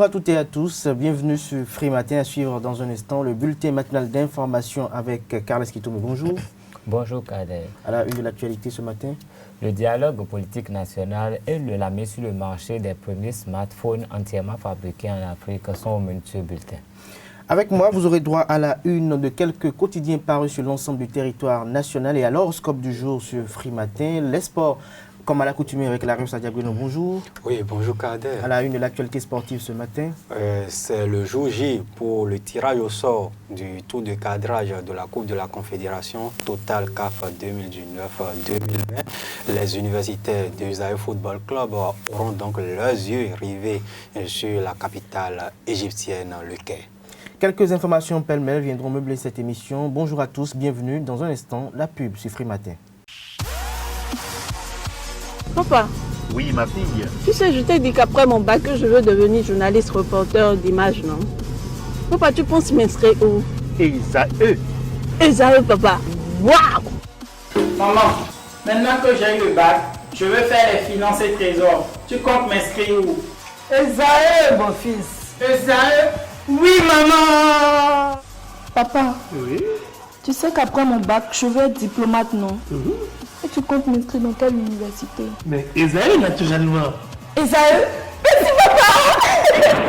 Bonjour à toutes et à tous, bienvenue sur Free Matin, à suivre dans un instant le bulletin matinal d'information avec Carles Kitome. Bonjour. Bonjour Kader. À la une de l'actualité ce matin. Le dialogue politique national et la mise sur le marché des premiers smartphones entièrement fabriqués en Afrique sont au menu de ce bulletin. Avec moi, vous aurez droit à la une de quelques quotidiens parus sur l'ensemble du territoire national et à l'horoscope du jour sur Free Matin. Les sports, comme à l'accoutumée avec la Sadia Bruno, bonjour. Oui, bonjour Kader. À la une de l'actualité sportive ce matin. C'est le jour J pour le tirage au sort du tour de cadrage de la Coupe de la Confédération Total CAF 2019-2020. Les universitaires de Usaï Football Club auront donc leurs yeux rivés sur la capitale égyptienne, le Caire. Quelques informations pêle-mêle viendront meubler cette émission. Bonjour à tous, bienvenue. Dans un instant, la pub sur Free Matin. Papa. Oui, ma fille. Tu sais, je t'ai dit qu'après mon bac, je veux devenir journaliste reporter d'images, non? Papa, tu penses m'inscrire où? Esaü. Esaü, papa. Waouh! Maman, maintenant que j'ai eu le bac, je veux faire les finances et trésors. Tu comptes m'inscrire où? Esaü, mon fils. Esaü? Oui, maman! Papa, Oui. tu sais qu'après mon bac, je veux être diplomate, non? Et tu comptes m'inscrire dans quelle université? Mais Esaü, naturellement. Esaü?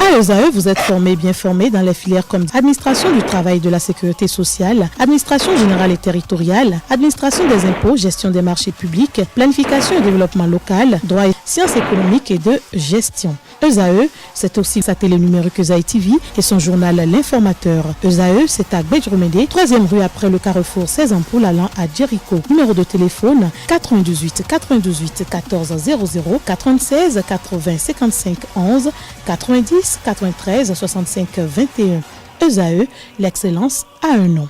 À ESAE, vous êtes formé, bien formé dans les filières comme administration du travail et de la sécurité sociale, administration générale et territoriale, administration des impôts, gestion des marchés publics, planification et développement local, droit et sciences économiques et de gestion. ESAE, c'est aussi sa télé numérique ESAE TV et son journal L'Informateur. ESAE, c'est à Bedjromede, 3e rue après le carrefour 16 ampoules allant à Jericho. Numéro de téléphone 98 98 14 00 96 80 55 11 90 93 65 21. ESAE, l'excellence a un nom.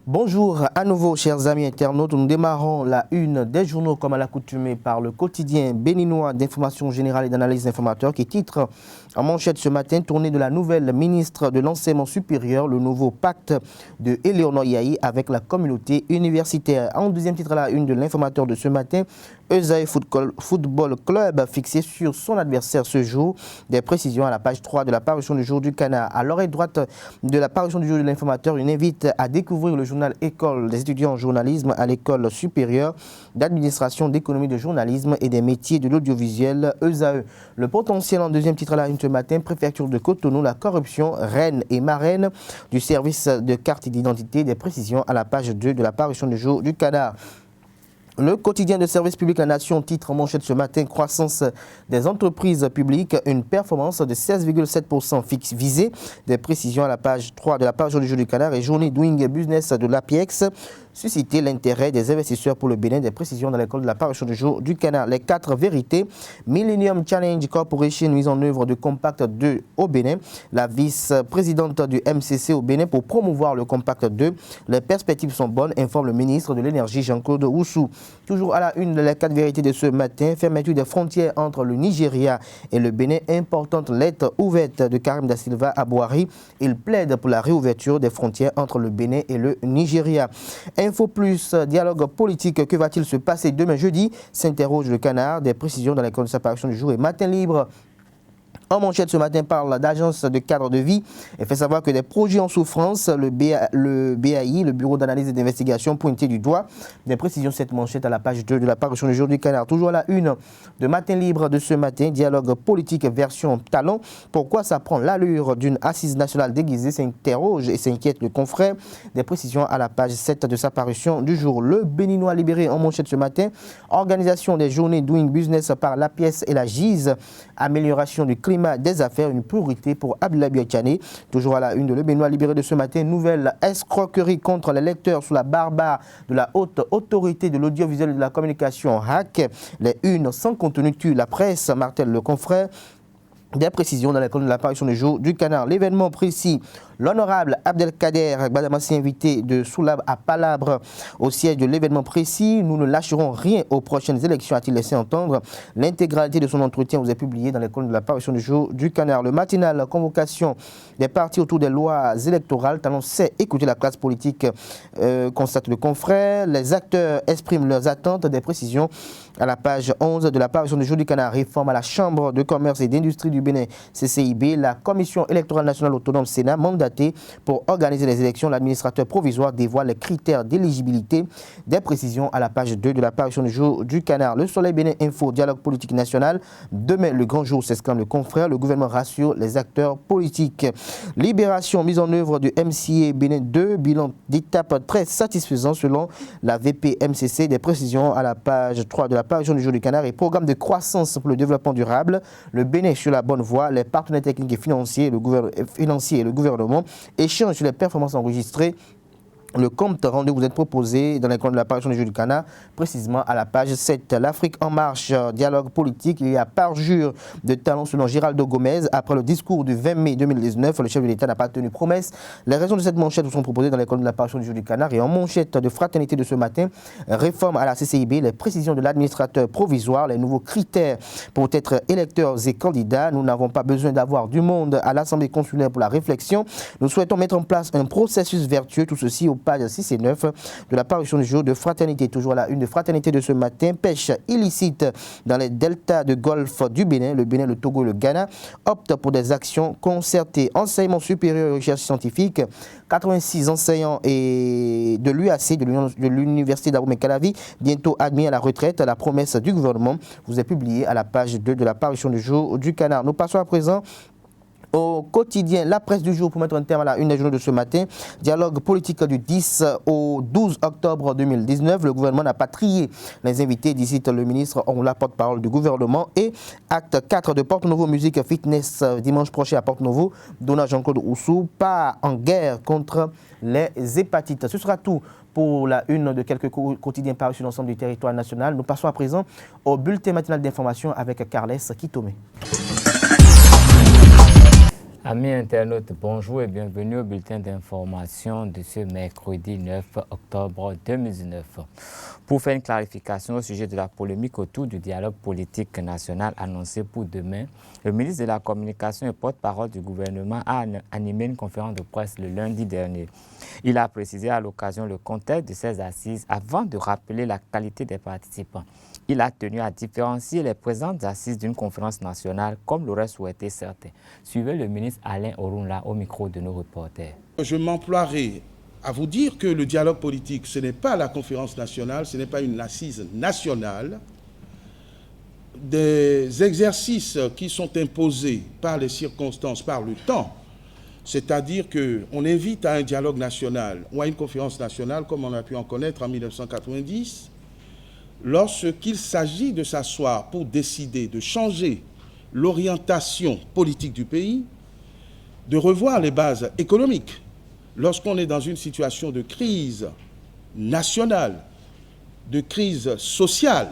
Bonjour à nouveau, chers amis internautes. Nous démarrons la une des journaux comme à l'accoutumée par le quotidien béninois d'information générale et d'analyse informateur qui titre en manchette ce matin: tournée de la nouvelle ministre de l'enseignement supérieur, le nouveau pacte de Eleonore Yahi avec la communauté universitaire. En deuxième titre à la une de l'informateur de ce matin, Esaü Football Club fixé sur son adversaire ce jour. Des précisions à la page 3 de la parution du jour du Canard. À l'oreille droite de la parution du jour de l'informateur, une invite à découvrir le journal École des étudiants en journalisme à l'école supérieure d'administration, d'économie, de journalisme et des métiers de l'audiovisuel Esaü. Le potentiel en deuxième titre à la une ce matin, préfecture de Cotonou, la corruption, reine et marraine du service de carte d'identité. Des précisions à la page 2 de la parution du jour du Canard. Le quotidien de service public La Nation titre en manchette ce matin: croissance des entreprises publiques, une performance de 16,7% fixe visée. Des précisions à la page 3 de la page du jour du Canard et journée Doing Business de l'APEX. Susciter l'intérêt des investisseurs pour le Bénin. Des précisions dans l'école de la parution du jour du Canard. Les 4 vérités. Millennium Challenge Corporation, mise en œuvre de Compact 2 au Bénin. La vice-présidente du MCC au Bénin pour promouvoir le Compact 2. Les perspectives sont bonnes, informe le ministre de l'Énergie Jean-Claude Oussou. Toujours à la une de les 4 vérités de ce matin. Fermeture des frontières entre le Nigeria et le Bénin. Importante lettre ouverte de Karim Da Silva à Boari. Il plaide pour la réouverture des frontières entre le Bénin et le Nigeria. Info Plus, dialogue politique, que va-t-il se passer demain jeudi? S'interroge le Canard. Des précisions dans la apparition du jour et Matin Libre. En manchette ce matin parle d'agence de cadre de vie et fait savoir que des projets en souffrance, le BAI, le Bureau d'analyse et d'investigation, pointé du doigt. Des précisions cette manchette à la page 2 de la parution du jour du Canard. Toujours à la une de Matin Libre de ce matin, dialogue politique version talent. Pourquoi ça prend l'allure d'une assise nationale déguisée? S'interroge et s'inquiète le confrère. Des précisions à la page 7 de sa parution du jour. Le Béninois libéré en manchette ce matin, organisation des journées Doing Business par l'APS et la GIZ, amélioration du climat des affaires, une priorité pour Abdoulaye Biachane. Toujours à la une de Le Béninois libéré de ce matin, nouvelle escroquerie contre les lecteurs sous la barbare de la haute autorité de l'audiovisuel et de la communication HAC. Les unes sans contenu tuent la presse, martèle le confrère. Des précisions dans l'école de l'apparition du jour du Canard. L'événement précis, L'honorable Abdelkader Gbadamassi, invité de Soulab à Palabre au siège de l'événement précis. Nous ne lâcherons rien aux prochaines élections, a-t-il laissé entendre. L'intégralité de son entretien vous est publiée dans les colonnes de la parution du jour du Canard. Le matinal, convocation des partis autour des lois électorales. Talon sait écouter la classe politique, constate le confrère. Les acteurs expriment leurs attentes, des précisions à la page 11 de la parution du jour du Canard. Réforme à la Chambre de commerce et d'industrie du Bénin, CCIB. La Commission électorale nationale autonome Sénat, mandatée pour organiser les élections. L'administrateur provisoire dévoile les critères d'éligibilité. Des précisions à la page 2 de la parution du jour du Canard. Le Soleil Bénin Info, dialogue politique national. Demain, le grand jour, s'exclame le confrère. Le gouvernement rassure les acteurs politiques. Libération, mise en œuvre du MCA Bénin 2. Bilan d'étape très satisfaisant selon la VPMCC. Des précisions à la page 3 de la parution du jour du Canard et programme de croissance pour le développement durable. Le Bénin sur la bonne voie. Les partenaires techniques et financiers, le gouvernement échangent sur les performances enregistrées. Le compte rendu vous est proposé dans les comptes de la parution du jour du Canard, précisément à la page 7. L'Afrique en marche, dialogue politique. Il y a parjure de talent selon Géraldo Gomez. Après le discours du 20 mai 2019, le chef de l'État n'a pas tenu promesse. Les raisons de cette manchette vous sont proposées dans les comptes de la parution du jour du Canard. Et en manchette de fraternité de ce matin, réforme à la CCIB, les précisions de l'administrateur provisoire, les nouveaux critères pour être électeurs et candidats. Nous n'avons pas besoin d'avoir du monde à l'Assemblée consulaire pour la réflexion. Nous souhaitons mettre en place un processus vertueux, tout ceci au pages 6 et 9 de la parution du jour de fraternité. Toujours à la une de fraternité de ce matin, pêche illicite dans les deltas de golfe du Bénin. Le Bénin, le Togo et le Ghana optent pour des actions concertées. Enseignement supérieur et recherche scientifique, 86 enseignants et de l'UAC, de l'Université d'Abomey-Calavi, bientôt admis à la retraite. La promesse du gouvernement vous est publiée à la page 2 de la parution du jour du Canard. Nous passons à présent au quotidien, la presse du jour, pour mettre un terme à la une des journaux de ce matin. Dialogue politique du 10 au 12 octobre 2019. Le gouvernement n'a pas trié les invités, dit le ministre la porte-parole du gouvernement. Et acte 4 de Porto Novo Musique Fitness dimanche prochain à Porto Novo. Donna Jean-Claude Oussou, pas en guerre contre les hépatites. Ce sera tout pour la une de quelques quotidiens parus sur l'ensemble du territoire national. Nous passons à présent au bulletin matinal d'information avec Carles Kitome. Amis internautes, bonjour et bienvenue au bulletin d'information de ce mercredi 9 octobre 2019. Pour faire une clarification au sujet de la polémique autour du dialogue politique national annoncé pour demain, le ministre de la Communication et porte-parole du gouvernement a animé une conférence de presse le lundi dernier. Il a précisé à l'occasion le contexte de ces assises avant de rappeler la qualité des participants. Il a tenu à différencier les présentes assises d'une conférence nationale comme l'auraient souhaité certains. Suivez le ministre Alain Orunla au micro de nos reporters. Je m'emploierai à vous dire que le dialogue politique, ce n'est pas la conférence nationale, ce n'est pas une assise nationale. Des exercices qui sont imposés par les circonstances, par le temps, c'est-à-dire qu'on invite à un dialogue national ou à une conférence nationale, comme on a pu en connaître en 1990, lorsqu'il s'agit de s'asseoir pour décider de changer l'orientation politique du pays, de revoir les bases économiques, lorsqu'on est dans une situation de crise nationale, de crise sociale,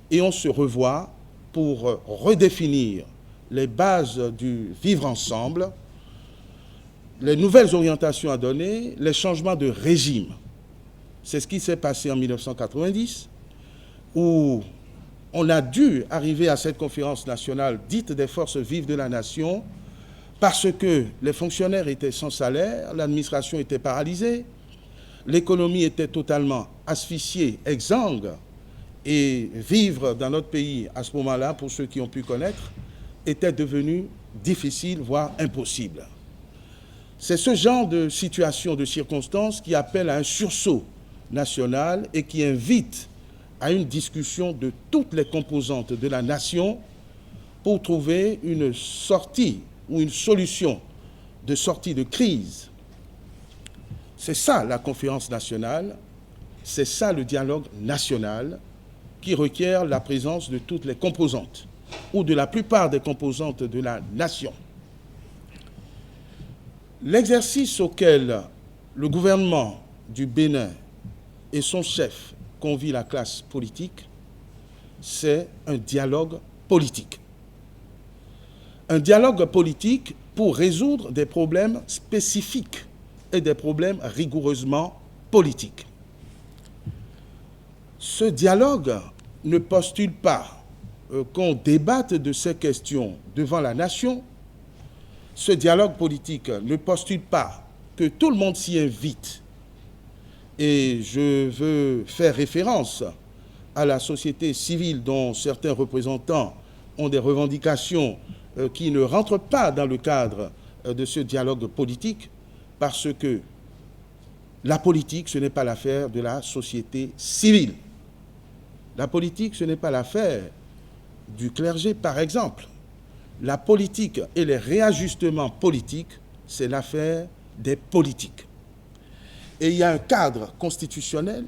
et on se revoit pour redéfinir les bases du vivre ensemble, les nouvelles orientations à donner, les changements de régime. C'est ce qui s'est passé en 1990, où on a dû arriver à cette conférence nationale dite des forces vives de la nation parce que les fonctionnaires étaient sans salaire, l'administration était paralysée, l'économie était totalement asphyxiée, exsangue, et vivre dans notre pays à ce moment-là, pour ceux qui ont pu connaître, était devenu difficile, voire impossible. C'est ce genre de situation, de circonstances qui appelle à un sursaut national et qui invite à une discussion de toutes les composantes de la nation pour trouver une sortie ou une solution de sortie de crise. C'est ça la conférence nationale, c'est ça le dialogue national qui requiert la présence de toutes les composantes ou de la plupart des composantes de la nation. L'exercice auquel le gouvernement du Bénin et son chef convie la classe politique, c'est un dialogue politique. un dialogue politique pour résoudre des problèmes spécifiques et des problèmes rigoureusement politiques. Ce dialogue ne postule pas qu'on débatte de ces questions devant la nation. Ce dialogue politique ne postule pas que tout le monde s'y invite. Et je veux faire référence à la société civile dont certains représentants ont des revendications qui ne rentrent pas dans le cadre de ce dialogue politique, parce que la politique, ce n'est pas l'affaire de la société civile. La politique, ce n'est pas l'affaire du clergé, par exemple. La politique et les réajustements politiques, c'est l'affaire des politiques. Et il y a un cadre constitutionnel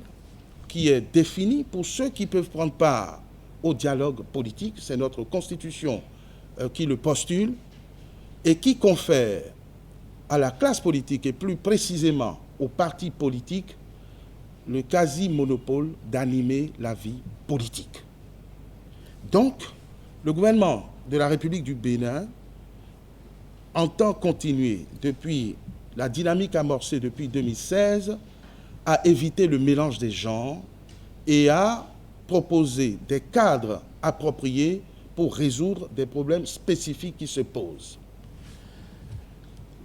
qui est défini pour ceux qui peuvent prendre part au dialogue politique. C'est notre Constitution qui le postule et qui confère à la classe politique et plus précisément aux partis politiques le quasi-monopole d'animer la vie politique. Donc, le gouvernement de la République du Bénin entend continuer depuis la dynamique amorcée depuis 2016 à éviter le mélange des genres et à proposer des cadres appropriés pour résoudre des problèmes spécifiques qui se posent.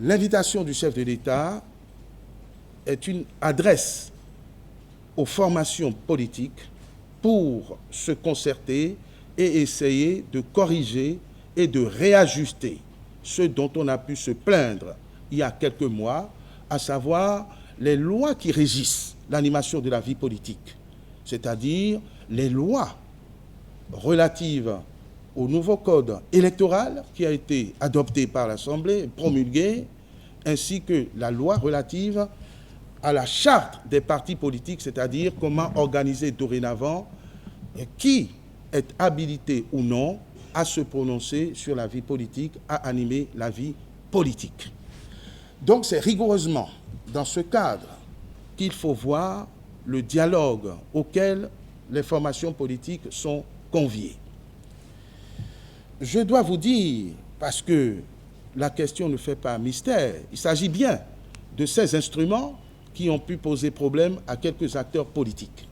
L'invitation du chef de l'État est une adresse aux formations politiques pour se concerter et essayer de corriger et de réajuster ce dont on a pu se plaindre il y a quelques mois, à savoir les lois qui régissent l'animation de la vie politique, c'est-à-dire les lois relatives au nouveau code électoral qui a été adopté par l'Assemblée, promulgué, ainsi que la loi relative à la charte des partis politiques, c'est-à-dire comment organiser dorénavant qui est habilité ou non à se prononcer sur la vie politique, à animer la vie politique. Donc c'est rigoureusement dans ce cadre qu'il faut voir le dialogue auquel les formations politiques sont conviées. Je dois vous dire, parce que la question ne fait pas mystère, il s'agit bien de ces instruments qui ont pu poser problème à quelques acteurs politiques.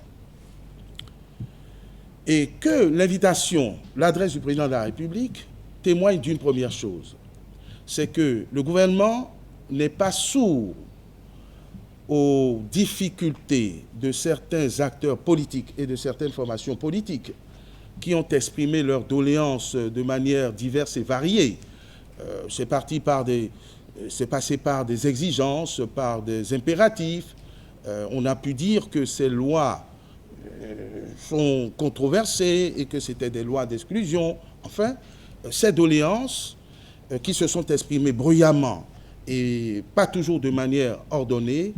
Et que l'invitation, l'adresse du président de la République témoigne d'une première chose, c'est que le gouvernement n'est pas sourd aux difficultés de certains acteurs politiques et de certaines formations politiques qui ont exprimé leurs doléances de manière diverse et variée. C'est passé par des exigences, par des impératifs. On a pu dire que ces lois sont controversées et que c'était des lois d'exclusion. Enfin, ces doléances qui se sont exprimées bruyamment et pas toujours de manière ordonnée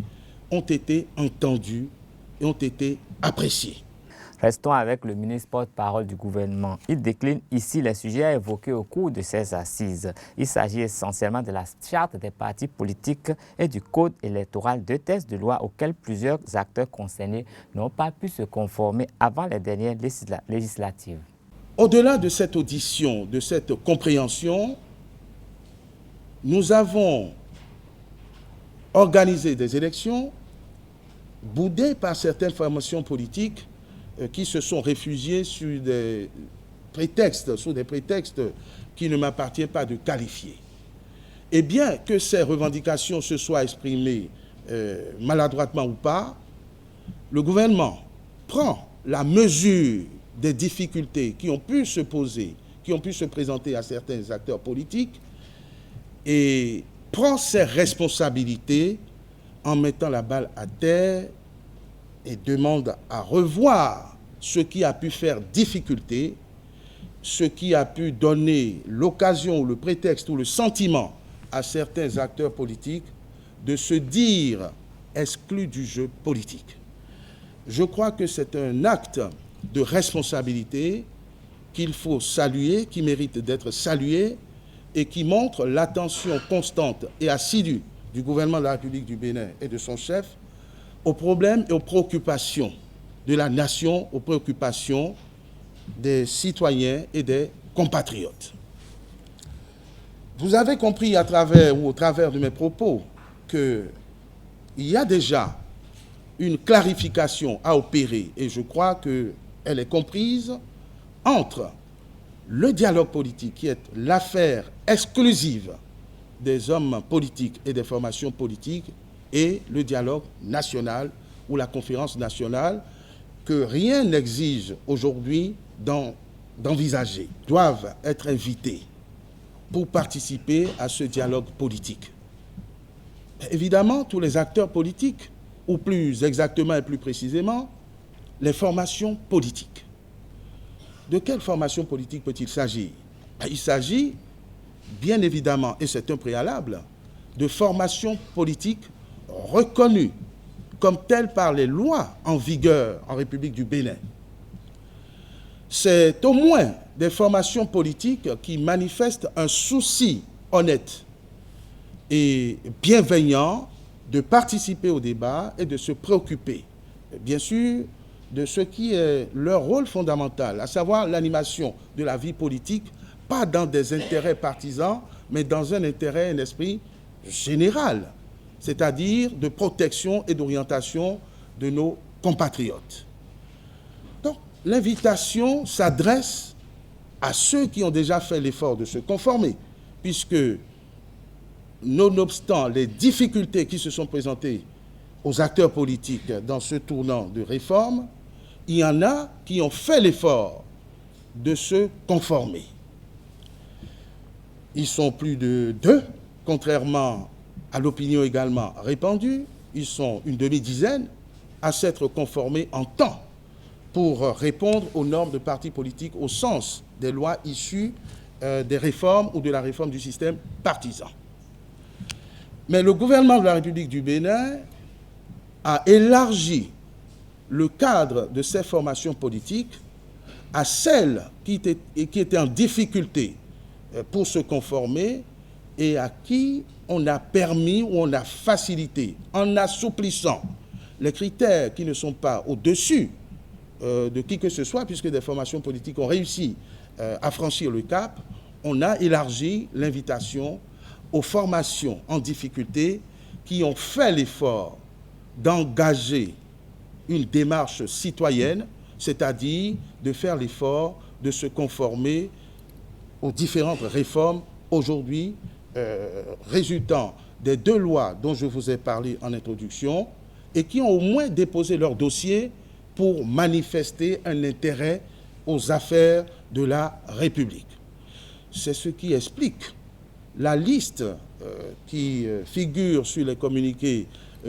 ont été entendues et ont été appréciées. Restons avec le ministre porte-parole du gouvernement. Il décline ici les sujets à évoquer au cours de ces assises. Il s'agit essentiellement de la charte des partis politiques et du code électoral, deux textes de loi auxquels plusieurs acteurs concernés n'ont pas pu se conformer avant les dernières législatives. Au-delà de cette audition, de cette compréhension, nous avons organisé des élections boudées par certaines formations politiques qui se sont réfugiés sous des prétextes qui ne m'appartiennent pas de qualifier. Et bien que ces revendications se soient exprimées maladroitement ou pas, le gouvernement prend la mesure des difficultés qui ont pu se poser, qui ont pu se présenter à certains acteurs politiques et prend ses responsabilités en mettant la balle à terre et demande à revoir ce qui a pu faire difficulté, ce qui a pu donner l'occasion, le prétexte ou le sentiment à certains acteurs politiques de se dire exclus du jeu politique. Je crois que c'est un acte de responsabilité qu'il faut saluer, qui mérite d'être salué et qui montre l'attention constante et assidue du gouvernement de la République du Bénin et de son chef aux problèmes et aux préoccupations de la nation, aux préoccupations des citoyens et des compatriotes. Vous avez compris à travers ou au travers de mes propos qu'il y a déjà une clarification à opérer, et je crois qu'elle est comprise entre le dialogue politique, qui est l'affaire exclusive des hommes politiques et des formations politiques, et le dialogue national ou la conférence nationale, que rien n'exige aujourd'hui d'envisager, doivent être invités pour participer à ce dialogue politique. Évidemment, tous les acteurs politiques, ou plus exactement et plus précisément, les formations politiques. De quelle formation politique peut-il s'agir? Il s'agit, bien évidemment, et c'est un préalable, de formations politiques reconnues comme telles par les lois en vigueur en République du Bénin. C'est au moins des formations politiques qui manifestent un souci honnête et bienveillant de participer au débat et de se préoccuper, bien sûr, de ce qui est leur rôle fondamental, à savoir l'animation de la vie politique, pas dans des intérêts partisans, mais dans un intérêt, un esprit général, c'est-à-dire de protection et d'orientation de nos compatriotes. Donc, l'invitation s'adresse à ceux qui ont déjà fait l'effort de se conformer, puisque, nonobstant les difficultés qui se sont présentées aux acteurs politiques dans ce tournant de réforme, il y en a qui ont fait l'effort de se conformer. Ils sont plus de 2, contrairement à l'opinion également répandue. Ils sont une demi-dizaine à s'être conformés en temps pour répondre aux normes de partis politiques au sens des lois issues des réformes ou de la réforme du système partisan. Mais le gouvernement de la République du Bénin a élargi le cadre de ces formations politiques à celles qui étaient en difficulté pour se conformer et à qui on a permis ou on a facilité, en assouplissant les critères qui ne sont pas au-dessus de qui que ce soit, puisque des formations politiques ont réussi à franchir le cap, on a élargi l'invitation aux formations en difficulté qui ont fait l'effort d'engager une démarche citoyenne, c'est-à-dire de faire l'effort de se conformer aux différentes réformes aujourd'hui résultant des 2 lois dont je vous ai parlé en introduction et qui ont au moins déposé leur dossier pour manifester un intérêt aux affaires de la République. C'est ce qui explique la liste qui figure sur les communiqués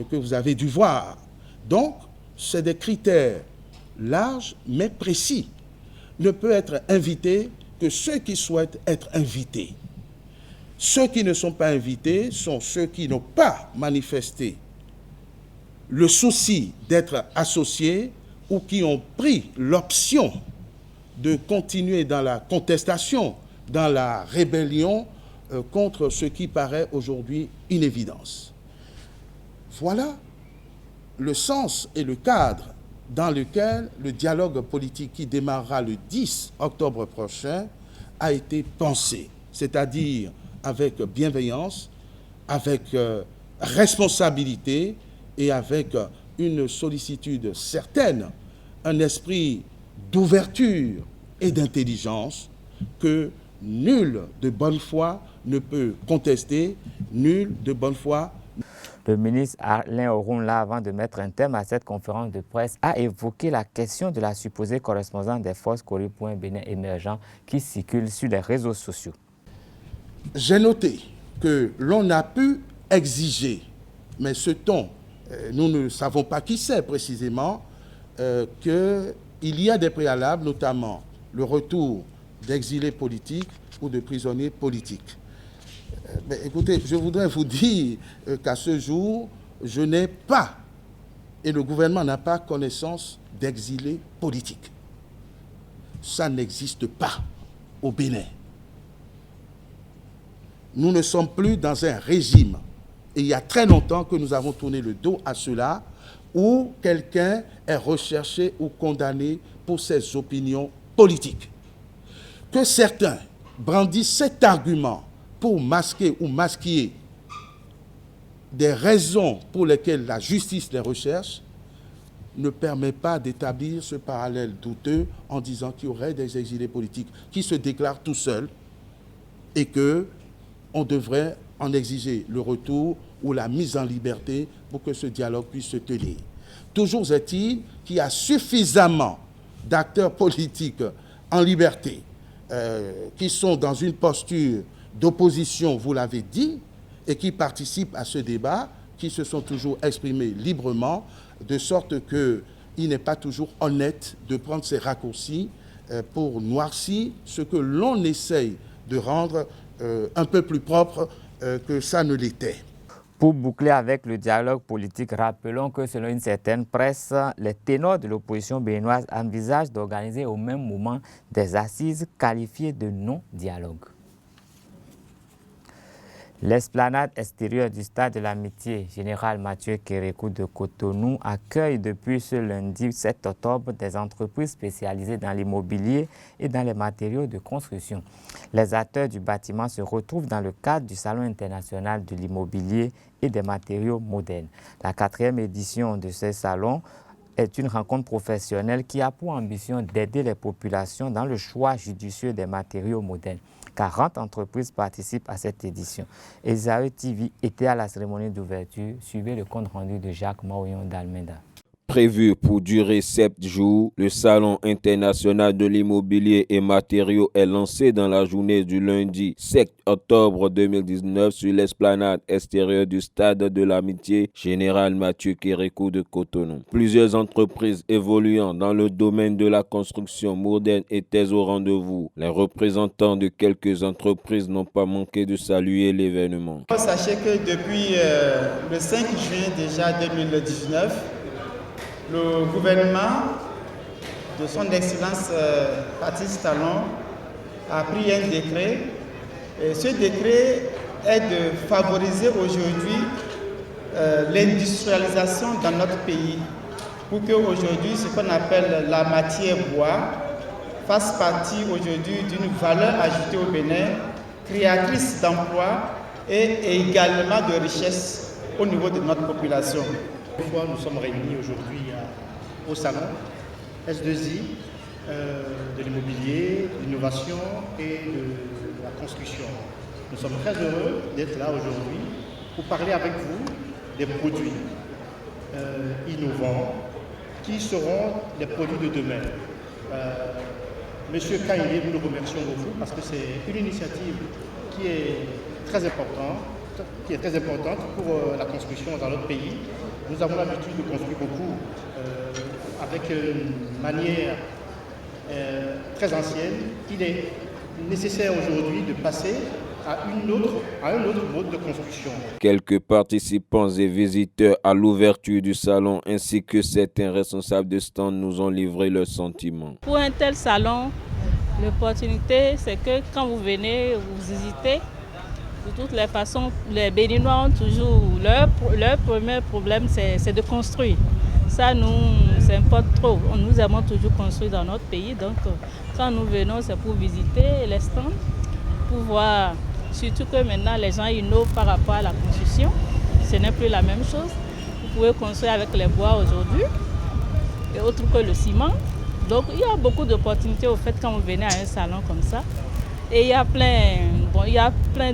que vous avez dû voir. Donc, c'est des critères larges mais précis. Ne peut être invité que ceux qui souhaitent être invités. Ceux qui ne sont pas invités sont ceux qui n'ont pas manifesté le souci d'être associés ou qui ont pris l'option de continuer dans la contestation, dans la rébellion contre ce qui paraît aujourd'hui une évidence. Voilà le sens et le cadre dans lequel le dialogue politique qui démarrera le 10 octobre prochain a été pensé, c'est-à-dire avec bienveillance, avec responsabilité et avec une sollicitude certaine, un esprit d'ouverture et d'intelligence que nul de bonne foi ne peut contester, nul de bonne foi. Le ministre Alain Orunla, avant de mettre un terme à cette conférence de presse, a évoqué la question de la supposée correspondance des forces Cori.Bénin émergents qui circulent sur les réseaux sociaux. J'ai noté que l'on a pu exiger, mais ce ton, nous ne savons pas qui c'est précisément, qu'il y a des préalables, notamment le retour d'exilés politiques ou de prisonniers politiques. Mais écoutez, je voudrais vous dire qu'à ce jour, je n'ai pas, et le gouvernement n'a pas connaissance d'exilés politiques. Ça n'existe pas au Bénin. Nous ne sommes plus dans un régime, et il y a très longtemps que nous avons tourné le dos à cela, où quelqu'un est recherché ou condamné pour ses opinions politiques. Que certains brandissent cet argument pour masquer ou masquer des raisons pour lesquelles la justice les recherche, ne permet pas d'établir ce parallèle douteux en disant qu'il y aurait des exilés politiques qui se déclarent tout seuls et qu'on devrait en exiger le retour ou la mise en liberté pour que ce dialogue puisse se tenir. Toujours est-il qu'il y a suffisamment d'acteurs politiques en liberté qui sont dans une posture d'opposition, vous l'avez dit, et qui participent à ce débat, qui se sont toujours exprimés librement, de sorte qu'il n'est pas toujours honnête de prendre ces raccourcis pour noircir ce que l'on essaye de rendre un peu plus propre que ça ne l'était. Pour boucler avec le dialogue politique, rappelons que selon une certaine presse, les ténors de l'opposition béninoise envisagent d'organiser au même moment des assises qualifiées de non-dialogue. L'esplanade extérieure du stade de l'Amitié Général Mathieu Kérékou de Cotonou accueille depuis ce lundi 7 octobre des entreprises spécialisées dans l'immobilier et dans les matériaux de construction. Les acteurs du bâtiment se retrouvent dans le cadre du Salon international de l'immobilier et des matériaux modernes. La 4e édition de ce salon est une rencontre professionnelle qui a pour ambition d'aider les populations dans le choix judicieux des matériaux modernes. 40 entreprises participent à cette édition. Esaü TV était à la cérémonie d'ouverture. Suivez le compte rendu de Jacques Maouillon d'Almeida. Prévu pour durer 7 jours, le Salon international de l'immobilier et matériaux est lancé dans la journée du lundi 7 octobre 2019 sur l'esplanade extérieure du stade de l'Amitié Général Mathieu Kérékou de Cotonou. Plusieurs entreprises évoluant dans le domaine de la construction moderne étaient au rendez-vous. Les représentants de quelques entreprises n'ont pas manqué de saluer l'événement. Sachez que depuis le 5 juin déjà 2019, le gouvernement de son Excellence Patrice Talon a pris un décret. Et ce décret est de favoriser aujourd'hui l'industrialisation dans notre pays pour qu'aujourd'hui ce qu'on appelle la matière bois fasse partie aujourd'hui d'une valeur ajoutée au Bénin, créatrice d'emplois et également de richesse au niveau de notre population. Nous sommes réunis aujourd'hui au salon S2I de l'immobilier, de l'innovation et de la construction. Nous sommes très heureux d'être là aujourd'hui pour parler avec vous des produits innovants qui seront les produits de demain. Monsieur Kaïlé, nous le remercions beaucoup parce que c'est une initiative qui est très importante pour la construction dans notre pays. Nous avons l'habitude de construire beaucoup avec une manière très ancienne. Il est nécessaire aujourd'hui de passer à un autre mode de construction. Quelques participants et visiteurs à l'ouverture du salon ainsi que certains responsables de stand nous ont livré leurs sentiments. Pour un tel salon, l'opportunité c'est que quand vous venez, vous visitez. De toutes les façons, les Béninois ont toujours leur premier problème, c'est de construire. Ça nous importe trop. Nous aimons toujours construire dans notre pays. Donc, quand nous venons, c'est pour visiter les stands, pour voir. Surtout que maintenant, les gens innovent par rapport à la construction. Ce n'est plus la même chose. Vous pouvez construire avec les bois aujourd'hui, et autre que le ciment. Donc, il y a beaucoup d'opportunités au fait quand vous venez à un salon comme ça. Et il y a plein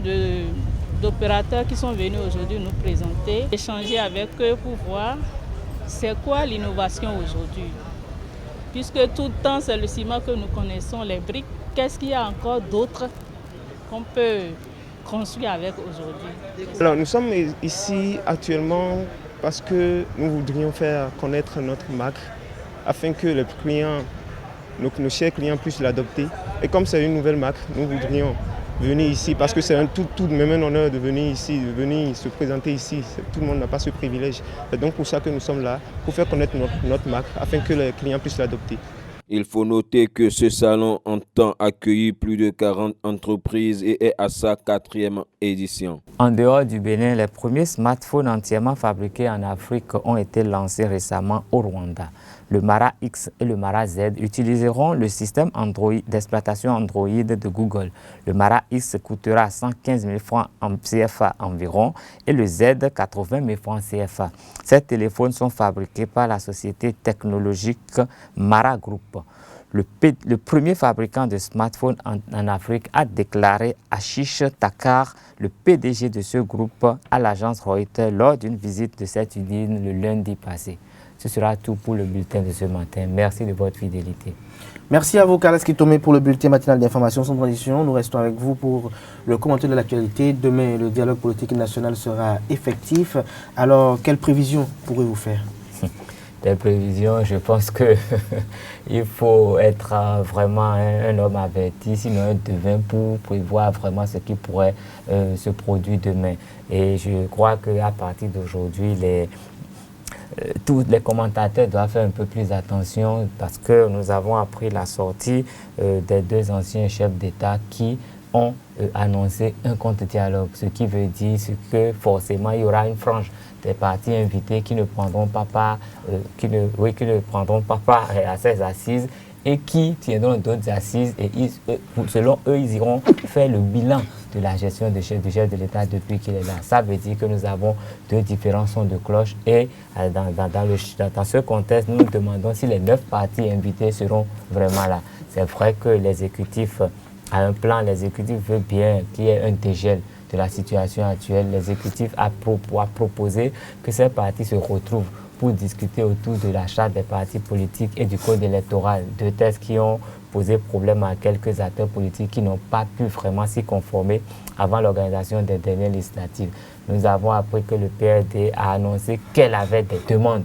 d'opérateurs qui sont venus aujourd'hui nous présenter, échanger avec eux pour voir c'est quoi l'innovation aujourd'hui. Puisque tout le temps c'est le ciment que nous connaissons, les briques, qu'est-ce qu'il y a encore d'autre qu'on peut construire avec aujourd'hui? Alors nous sommes ici actuellement parce que nous voudrions faire connaître notre marque afin que les clients, nos chers clients puissent l'adopter. Et comme c'est une nouvelle marque, nous voudrions venir ici parce que c'est tout de même un honneur de venir ici, de venir se présenter ici. Tout le monde n'a pas ce privilège. C'est donc pour ça que nous sommes là, pour faire connaître notre marque afin que les clients puissent l'adopter. Il faut noter que ce salon entend accueillir plus de 40 entreprises et est à sa 4e édition. En dehors du Bénin, les premiers smartphones entièrement fabriqués en Afrique ont été lancés récemment au Rwanda. le Mara X et le Mara Z utiliseront le système d'exploitation Android de Google. Le Mara X coûtera 115 000 francs en CFA environ et le Z 80 000 francs CFA. Ces téléphones sont fabriqués par la société technologique Mara Group. Le premier fabricant de smartphones en Afrique a déclaré Ashish Thakkar, le PDG de ce groupe, à l'agence Reuters lors d'une visite de cette usine le lundi passé. Ce sera tout pour le bulletin de ce matin. Merci de votre fidélité. Merci à vous, Carles Kitomé, pour le bulletin matinal d'information sans transition. Nous restons avec vous pour le commentaire de l'actualité. Demain, le dialogue politique national sera effectif. Alors, quelles prévisions pourrez-vous faire? Des prévisions, je pense qu'il faut être vraiment un homme averti, sinon un devin, pour prévoir vraiment ce qui pourrait se produire demain. Et je crois qu'à partir d'aujourd'hui, tous les commentateurs doivent faire un peu plus attention parce que nous avons appris la sortie des deux anciens chefs d'État qui ont annoncé un contre-dialogue, ce qui veut dire que forcément il y aura une frange des partis invités qui ne prendront pas part, à ces assises et qui tiendront d'autres assises et selon eux, ils iront faire le bilan de la gestion du chef de l'État depuis qu'il est là. Ça veut dire que nous avons deux différents sons de cloche et dans ce contexte, nous nous demandons si les 9 partis invités seront vraiment là. C'est vrai que l'exécutif a un plan, l'exécutif veut bien qu'il y ait un dégel de la situation actuelle. L'exécutif a proposé que ces partis se retrouvent pour discuter autour de la charte des partis politiques et du code électoral. Deux textes qui ont posé problème à quelques acteurs politiques qui n'ont pas pu vraiment s'y conformer avant l'organisation des dernières législatives. Nous avons appris que le PRD a annoncé qu'elle avait des demandes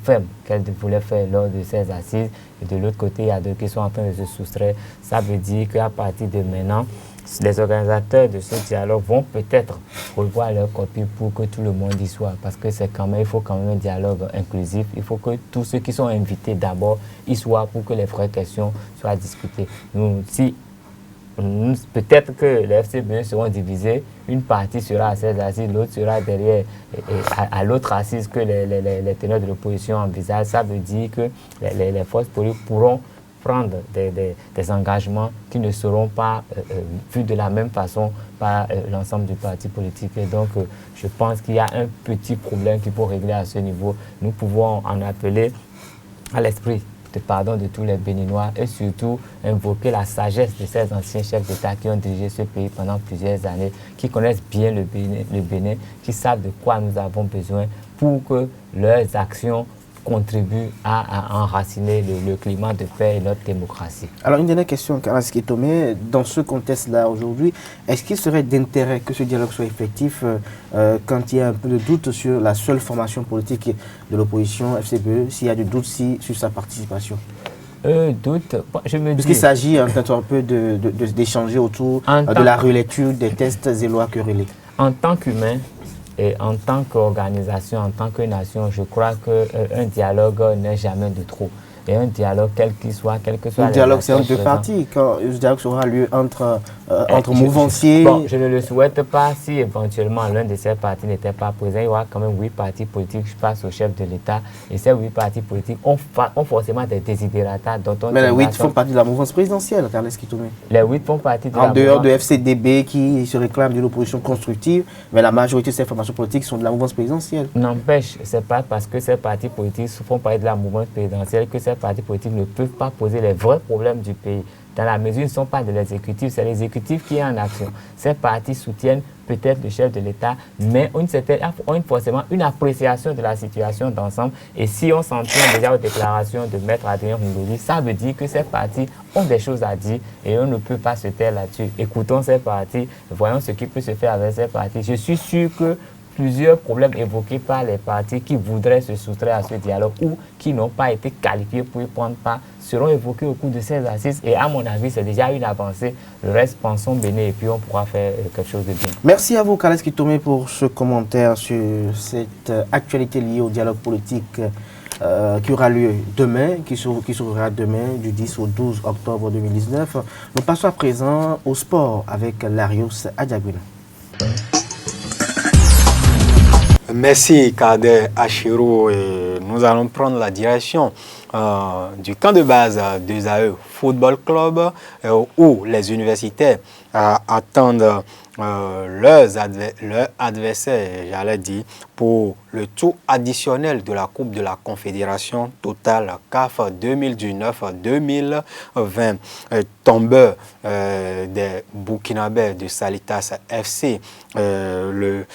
fermes qu'elle voulait faire lors de ces assises. Et de l'autre côté, il y a d'autres qui sont en train de se soustraire. Ça veut dire qu'à partir de maintenant, les organisateurs de ce dialogue vont peut-être revoir leur copie pour que tout le monde y soit. Parce que il faut quand même un dialogue inclusif. Il faut que tous ceux qui sont invités d'abord y soient pour que les vraies questions soient discutées. Peut-être que les FCBE seront divisés, une partie sera à ces assises, l'autre sera derrière, à l'autre assise que les teneurs de l'opposition envisagent. Ça veut dire que les forces politiques pourront prendre des engagements qui ne seront pas vus de la même façon par l'ensemble du parti politique. Et donc, je pense qu'il y a un petit problème qu'il faut régler à ce niveau. Nous pouvons en appeler à l'esprit de tous les Béninois et surtout invoquer la sagesse de ces anciens chefs d'État qui ont dirigé ce pays pendant plusieurs années, qui connaissent bien le Bénin, qui savent de quoi nous avons besoin pour que leurs actions contribuent à enraciner le climat de paix et notre démocratie. Alors une dernière question, Carles Kitomé, dans ce contexte-là aujourd'hui, est-ce qu'il serait d'intérêt que ce dialogue soit effectif quand il y a un peu de doute sur la seule formation politique de l'opposition, FCBE, s'il y a du doute sur sa participation? Doute, je me dis... Puisqu'il s'agit un peu d'échanger autour de la relecture des tests et lois querellés. En tant qu'humain, et en tant qu'organisation, en tant que nation, je crois qu'un dialogue n'est jamais de trop. Et un dialogue, quel qu'il soit, quel que soit... Le dialogue, c'est entre deux parties. Quand le dialogue aura lieu entre mouvanciers... Bon, je ne le souhaite pas. Si éventuellement l'un de ces partis n'était pas présent, il y aura quand même 8 partis politiques. Je passe au chef de l'État. Et ces 8 partis politiques ont forcément des désidérata dont on... Mais les 8 font partie de la mouvance présidentielle, Carles Kitomé. Les 8 font partie de la mouvance... En dehors de FCDB qui se réclame d'une opposition constructive, mais la majorité de ces formations politiques sont de la mouvance présidentielle. N'empêche, ce n'est pas parce que ces partis politiques font partie de la mouvance présidentielle que ces partis politiques ne peuvent pas poser les vrais problèmes du pays. Dans la mesure où ils ne sont pas de l'exécutif, c'est l'exécutif qui est en action. Ces partis soutiennent peut-être le chef de l'État, mais ont forcément une appréciation de la situation d'ensemble. Et si on s'en tient déjà aux déclarations de Maître Adrien Rungoli, ça veut dire que ces partis ont des choses à dire et on ne peut pas se taire là-dessus. Écoutons ces partis, voyons ce qui peut se faire avec ces partis. Je suis sûr que plusieurs problèmes évoqués par les partis qui voudraient se soustraire à ce dialogue ou qui n'ont pas été qualifiés pour y prendre part seront évoqués au cours de ces assises et à mon avis c'est déjà une avancée. Le reste, pensons béné et puis on pourra faire quelque chose de bien. Merci à vous Carles Kitomé pour ce commentaire sur cette actualité liée au dialogue politique qui aura lieu demain, qui s'ouvrira demain du 10 au 12 octobre 2019. Nous passons à présent au sport avec Larios Adiagbina. Merci Kader Achirou. Et nous allons prendre la direction du camp de base des AE Football Club où les universitaires attendent leurs adversaires, j'allais dire, pour le tour additionnel de la Coupe de la Confédération totale CAF 2019-2020. Tombeur des Burkinabés de Salitas FC il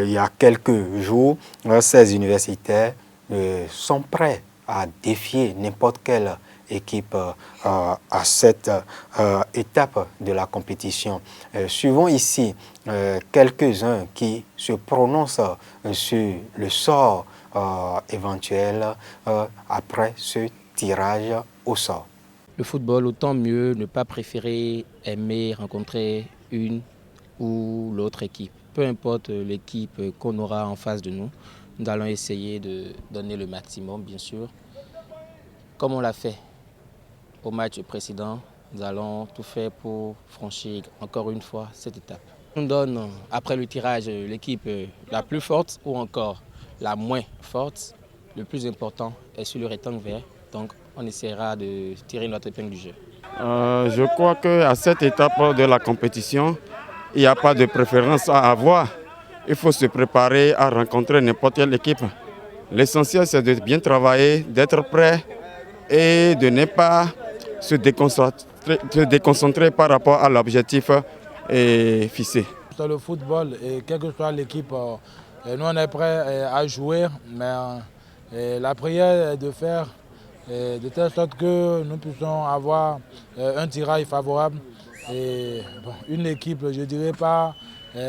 y a quelques jours, ces universitaires sont prêts à défier n'importe quelle équipe à cette étape de la compétition. Suivons ici quelques-uns qui se prononcent sur le sort éventuel après ce tirage au sort. Le football, autant mieux ne pas préférer aimer rencontrer une ou l'autre équipe. Peu importe l'équipe qu'on aura en face de nous, nous allons essayer de donner le maximum, bien sûr. Comme on l'a fait au match précédent, nous allons tout faire pour franchir encore une fois cette étape. On donne après le tirage l'équipe la plus forte ou encore la moins forte. Le plus important est sur le rectangle vert, donc on essaiera de tirer notre épingle du jeu. Je crois qu'à cette étape de la compétition, il n'y a pas de préférence à avoir. Il faut se préparer à rencontrer n'importe quelle équipe. L'essentiel, c'est de bien travailler, d'être prêt et de ne pas se déconcentrer par rapport à l'objectif fixé. C'est le football et quelle que soit l'équipe, nous on est prêts à jouer, mais la prière est de faire de telle sorte que nous puissions avoir un tirage favorable et une équipe, je ne dirais pas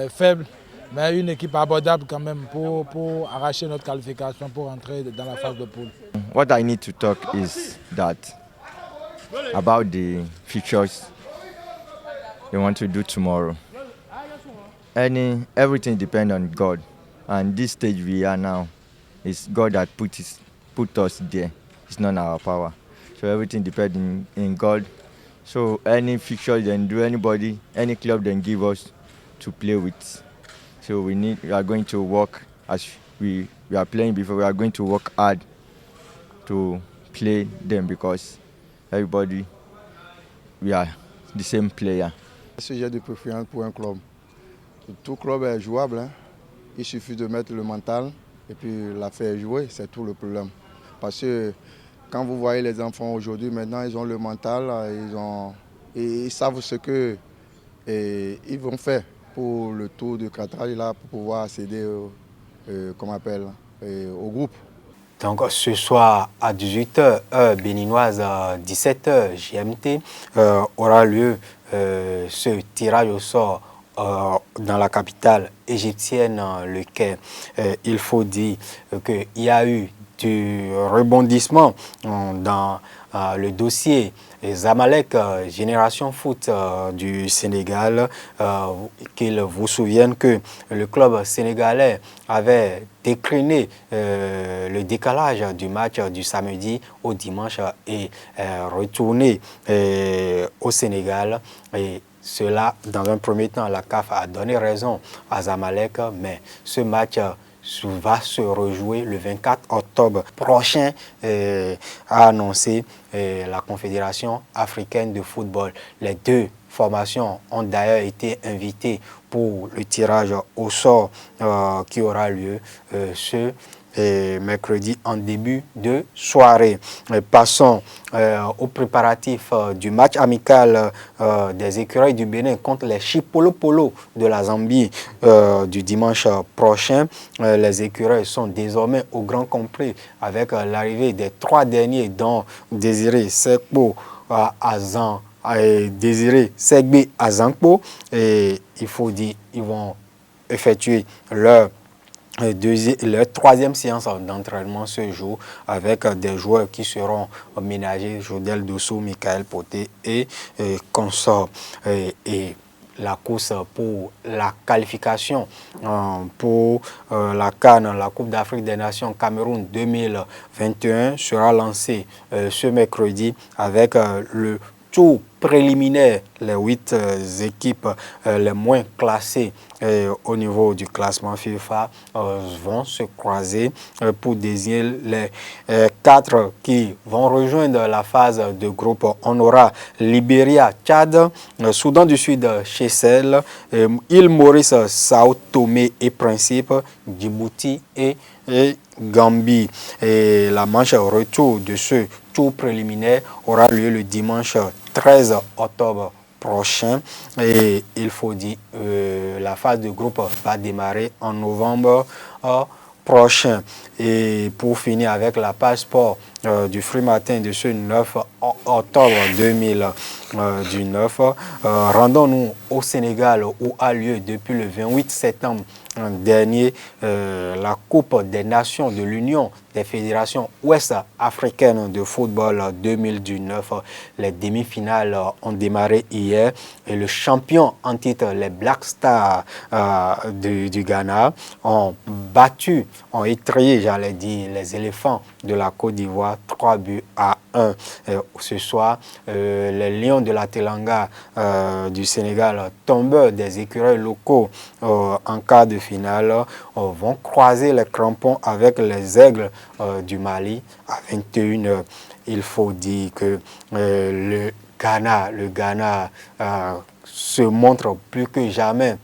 faible, mais une équipe abordable quand même pour arracher notre qualification pour entrer dans la phase de poule. What I need to talk is that about the features they want to do tomorrow. Everything depends on God, and this stage we are now, it's God that put us there. It's not our power. So everything depends in God. So any fixture they do, anybody, any club they give us to play with. So we are going to work as we are playing before. We are going to work hard to play them because everybody, we are the same player. J'ai de préférence pour un club. Tout club est jouable. Hein. Il suffit de mettre le mental et puis la faire jouer, c'est tout le problème. Parce que quand vous voyez les enfants aujourd'hui, maintenant ils ont le mental, ils savent ce qu'ils vont faire pour le tour de Qatar là, pour pouvoir accéder au groupe. Donc ce soir à 18h, heure béninoise, 17h GMT, aura lieu ce tirage au sort dans la capitale égyptienne, le Caire. Il faut dire qu'il y a eu du rebondissement dans le dossier Zamalek Génération Foot du Sénégal, qu'il vous souvienne que le club sénégalais avait décliné le décalage du match du samedi au dimanche et retourné au Sénégal. Et cela, dans un premier temps, la CAF a donné raison à Zamalek, mais ce match va se rejouer le 24 octobre prochain, a annoncé la Confédération africaine de football. Les deux formations ont d'ailleurs été invitées pour le tirage au sort qui aura lieu ce mercredi en début de soirée. Passons aux préparatifs du match amical des écureuils du Bénin contre les Chipolopolo de la Zambie du dimanche prochain. Les écureuils sont désormais au grand complet avec l'arrivée des trois derniers dont Désiré Sekbo Azan et Désiré Segbe Azankpo. Et il faut dire ils vont effectuer leur troisième séance d'entraînement ce jour avec des joueurs qui seront ménagés, Jodel Dosso, Michael Poté et consorts. Et la course pour la qualification pour la CAN, la Coupe d'Afrique des Nations Cameroun 2021 sera lancée ce mercredi avec le tour préliminaire, les 8 équipes les moins classées au niveau du classement FIFA vont se croiser pour désigner les 4 qui vont rejoindre la phase de groupe. On aura Libéria, Tchad, Soudan du Sud, Seychelles, île Maurice, Sao Tomé et Principe, Djibouti et Gambie. Et la manche retour de ce tour préliminaire aura lieu le dimanche 13 octobre prochain. Et il faut dire la phase de groupe va démarrer en novembre prochain. Et pour finir avec la page sport du Free Matin de ce 9 octobre 2019, rendons-nous au Sénégal où a lieu depuis le 28 septembre dernier la Coupe des Nations de l'Union des fédérations ouest-africaines de football 2019. Les demi-finales ont démarré hier et le champion en titre, les Black Stars du Ghana, ont étrillé, j'allais dire, les éléphants de la Côte d'Ivoire 3 buts à 1. Ce soir, les Lions de la Teranga du Sénégal, tombeurs des écureuils locaux en quart de finale, vont croiser les crampons avec les Aigles du Mali à 21h. Il faut dire que le Ghana se montre plus que jamais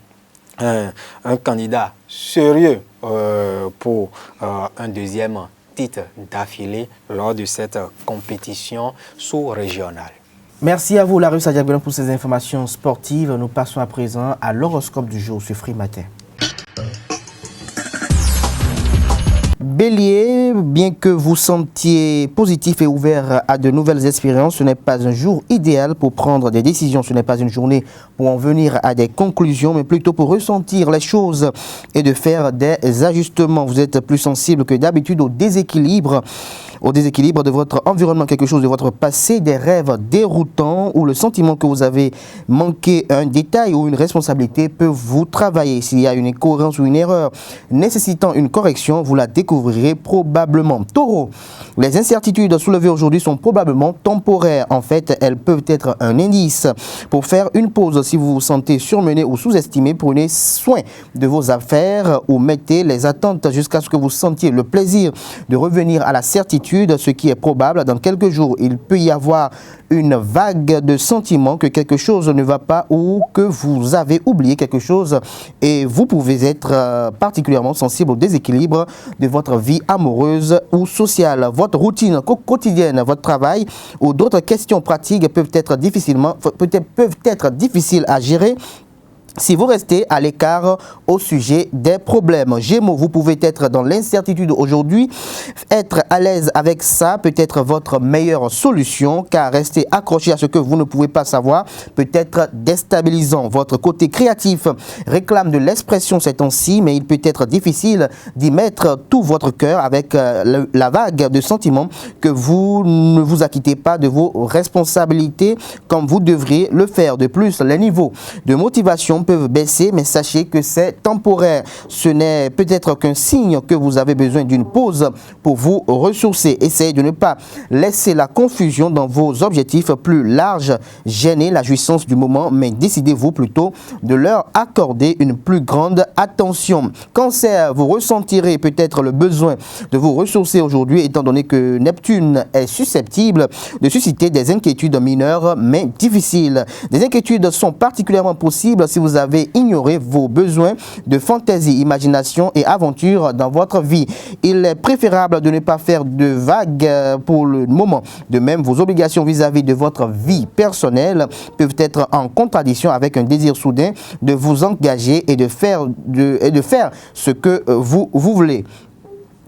un candidat sérieux pour un deuxième titre d'affilée lors de cette compétition sous-régionale. Merci à vous, Larus Adiabelon, pour ces informations sportives. Nous passons à présent à l'horoscope du jour sur Free Matin. Bélier, bien que vous sentiez positif et ouvert à de nouvelles expériences, ce n'est pas un jour idéal pour prendre des décisions. Ce n'est pas une journée pour en venir à des conclusions, mais plutôt pour ressentir les choses et de faire des ajustements. Vous êtes plus sensible que d'habitude au déséquilibre de votre environnement, quelque chose de votre passé, des rêves déroutants ou le sentiment que vous avez manqué un détail ou une responsabilité peut vous travailler. S'il y a une incohérence ou une erreur nécessitant une correction, vous la découvrirez probablement. Taureau, les incertitudes soulevées aujourd'hui sont probablement temporaires. En fait, elles peuvent être un indice pour faire une pause. Si vous vous sentez surmené ou sous-estimé, prenez soin de vos affaires ou mettez les attentes jusqu'à ce que vous sentiez le plaisir de revenir à la certitude, ce qui est probable. Dans quelques jours, il peut y avoir une vague de sentiments que quelque chose ne va pas ou que vous avez oublié quelque chose et vous pouvez être particulièrement sensible au déséquilibre de votre vie amoureuse ou sociale. Votre routine quotidienne, votre travail ou d'autres questions pratiques peuvent être difficiles à gérer si vous restez à l'écart au sujet des problèmes. Gémeaux, vous pouvez être dans l'incertitude aujourd'hui. Être à l'aise avec ça peut être votre meilleure solution, car rester accroché à ce que vous ne pouvez pas savoir peut être déstabilisant. Votre côté créatif réclame de l'expression ces temps-ci, mais il peut être difficile d'y mettre tout votre cœur avec la vague de sentiments que vous ne vous acquittez pas de vos responsabilités comme vous devriez le faire. De plus, les niveaux de motivation peuvent baisser, mais sachez que c'est temporaire. Ce n'est peut-être qu'un signe que vous avez besoin d'une pause pour vous ressourcer. Essayez de ne pas laisser la confusion dans vos objectifs plus larges gêner la jouissance du moment, mais décidez-vous plutôt de leur accorder une plus grande attention. Cancer, vous ressentirez peut-être le besoin de vous ressourcer aujourd'hui, étant donné que Neptune est susceptible de susciter des inquiétudes mineures mais difficiles. Des inquiétudes sont particulièrement possibles si vous avez ignoré vos besoins de fantaisie, imagination et aventure dans votre vie. Il est préférable de ne pas faire de vagues pour le moment. De même, vos obligations vis-à-vis de votre vie personnelle peuvent être en contradiction avec un désir soudain de vous engager et de faire ce que vous voulez.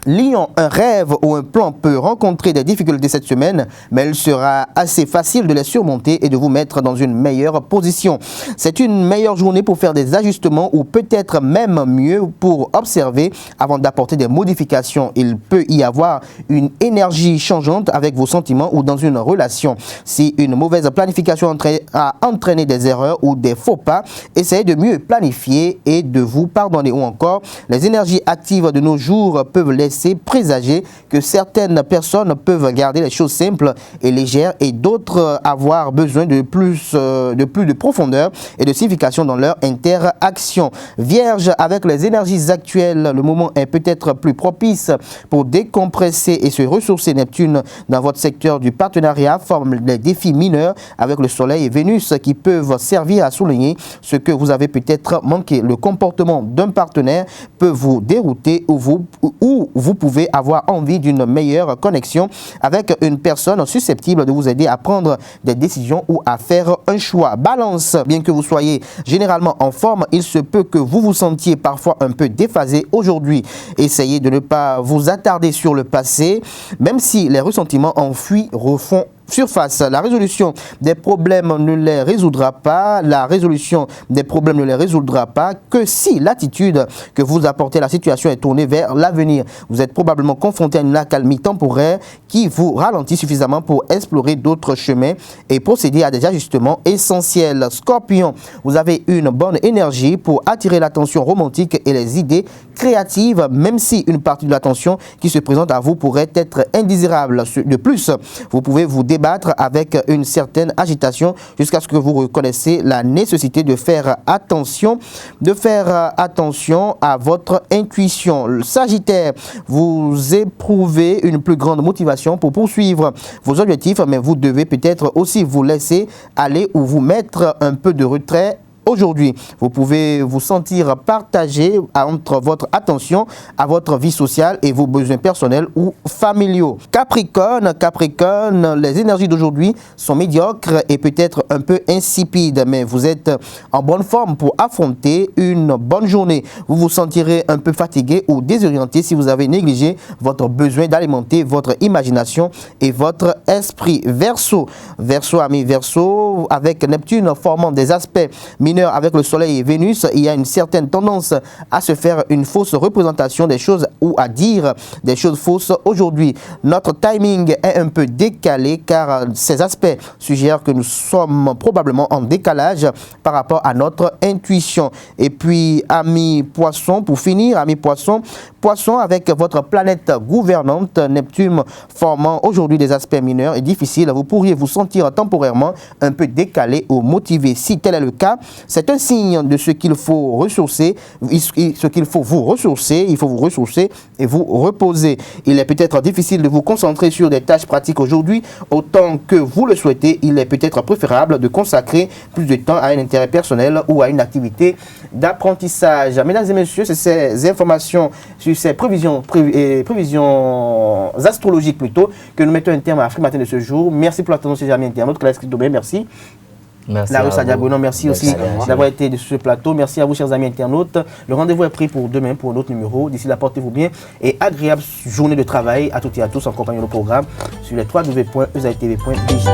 Lion, un rêve ou un plan peut rencontrer des difficultés cette semaine, mais il sera assez facile de les surmonter et de vous mettre dans une meilleure position. C'est une meilleure journée pour faire des ajustements ou peut-être même mieux pour observer avant d'apporter des modifications. Il peut y avoir une énergie changeante avec vos sentiments ou dans une relation. Si une mauvaise planification a entraîné des erreurs ou des faux pas, essayez de mieux planifier et de vous pardonner. Ou encore, les énergies actives de nos jours peuvent laisser laisser présager que certaines personnes peuvent garder les choses simples et légères et d'autres avoir besoin de plus de profondeur et de signification dans leur interaction. Vierge, avec les énergies actuelles, le moment est peut-être plus propice pour décompresser et se ressourcer. Neptune, dans votre secteur du partenariat, forme des défis mineurs avec le Soleil et Vénus qui peuvent servir à souligner ce que vous avez peut-être manqué. Le comportement d'un partenaire peut vous dérouter ou vous pouvez avoir envie d'une meilleure connexion avec une personne susceptible de vous aider à prendre des décisions ou à faire un choix. Balance, bien que vous soyez généralement en forme, il se peut que vous vous sentiez parfois un peu déphasé aujourd'hui. Essayez de ne pas vous attarder sur le passé, même si les ressentiments enfuis refont surface. La résolution des problèmes ne les résoudra pas. La résolution des problèmes ne les résoudra pas que si l'attitude que vous apportez à la situation est tournée vers l'avenir. Vous êtes probablement confronté à une accalmie temporaire qui vous ralentit suffisamment pour explorer d'autres chemins et procéder à des ajustements essentiels. Scorpion, vous avez une bonne énergie pour attirer l'attention romantique et les idées créatives, même si une partie de l'attention qui se présente à vous pourrait être indésirable. De plus, vous pouvez vous débattre avec une certaine agitation jusqu'à ce que vous reconnaissiez la nécessité de faire attention à votre intuition. Le Sagittaire, vous éprouvez une plus grande motivation pour poursuivre vos objectifs, mais vous devez peut-être aussi vous laisser aller ou vous mettre un peu de retrait. Aujourd'hui, vous pouvez vous sentir partagé entre votre attention à votre vie sociale et vos besoins personnels ou familiaux. Capricorne, les énergies d'aujourd'hui sont médiocres et peut-être un peu insipides, mais vous êtes en bonne forme pour affronter une bonne journée. Vous vous sentirez un peu fatigué ou désorienté si vous avez négligé votre besoin d'alimenter votre imagination et votre esprit. Verseau, amis Verseau, avec Neptune formant des aspects mineurs avec le Soleil et Vénus, il y a une certaine tendance à se faire une fausse représentation des choses ou à dire des choses fausses aujourd'hui. Notre timing est un peu décalé car ces aspects suggèrent que nous sommes probablement en décalage par rapport à notre intuition. Et puis, amis Poissons, pour finir, amis Poissons, avec votre planète gouvernante, Neptune formant aujourd'hui des aspects mineurs et difficiles, vous pourriez vous sentir temporairement un peu décalé ou motivé. Si tel est le cas, c'est un signe de ce qu'il faut ressourcer, il faut vous ressourcer et vous reposer. Il est peut-être difficile de vous concentrer sur des tâches pratiques aujourd'hui, autant que vous le souhaitez. Il est peut-être préférable de consacrer plus de temps à un intérêt personnel ou à une activité d'apprentissage. Mesdames et messieurs, c'est ces informations sur ces prévisions astrologiques plutôt que nous mettons un terme à Afrique Matin de ce jour. Merci pour l'attention, chers amis internautes. Claire Escritoubé, merci. Merci La rue Sadia Gonon, merci aussi d'avoir été de ce plateau. Merci à vous, chers amis internautes. Le rendez-vous est pris pour demain pour un autre numéro. D'ici là, portez-vous bien et agréable journée de travail à toutes et à tous en compagnie du programme sur les www.esaitv.dj.